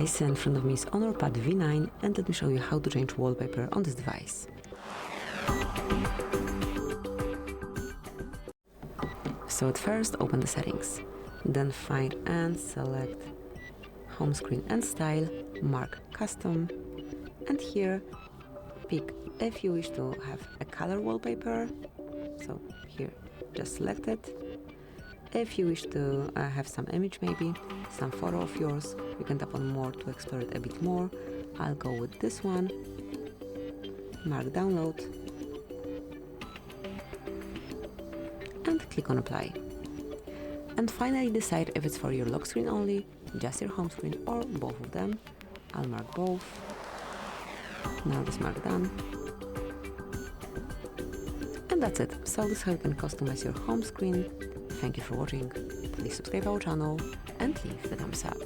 In front of me is Honor Pad V9, and let me show you how to change wallpaper on this device. So at first open the settings, then find and select home screen and style, mark custom, and here pick if you wish to have a color wallpaper, so here just select it. If you wish to have some image, maybe some photo of yours, you can tap on more to explore it a bit more. I'll go with this one, mark download, and click on apply. And finally decide if it's for your lock screen only, just your home screen, or both of them. I'll mark both. Now just mark done. And that's it. So this is how you can customize your home screen. Thank you for watching. Please subscribe our channel and leave the thumbs up.